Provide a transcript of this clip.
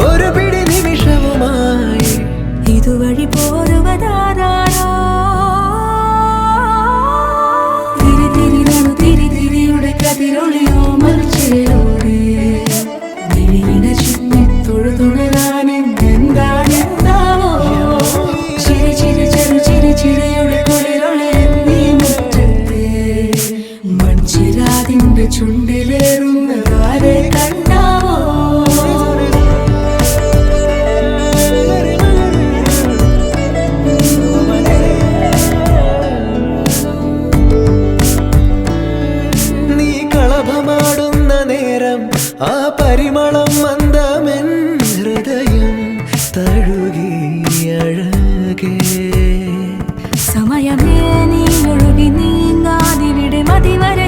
ഒരു പിടി നിമിഷവുമായി ഇതുവഴി പോരുവതാരോ തിരിതിരിയുടെ കതിരൊളിയോ മരിച്ചേരോടെ വിഴിയിട ചിന്നി തൊഴുതുണരാനും എന്താണെന്താവോ ചിരി ചിരി ചെറു ചിരി ചിരിയുടെ കുളിരൊളി നീ മുറ്റത്തെ മൺചിരാതിന്റെ ചുണ്ടിലേറുന്നതാരെ കണ്ടാവോ ആ പരിമളം മന്ദമെൻ ഹൃദയം തഴുകി അഴകേ സമയമേ നീ ഒഴുകി നീങ്ങാതിവിടെ മതിവരെ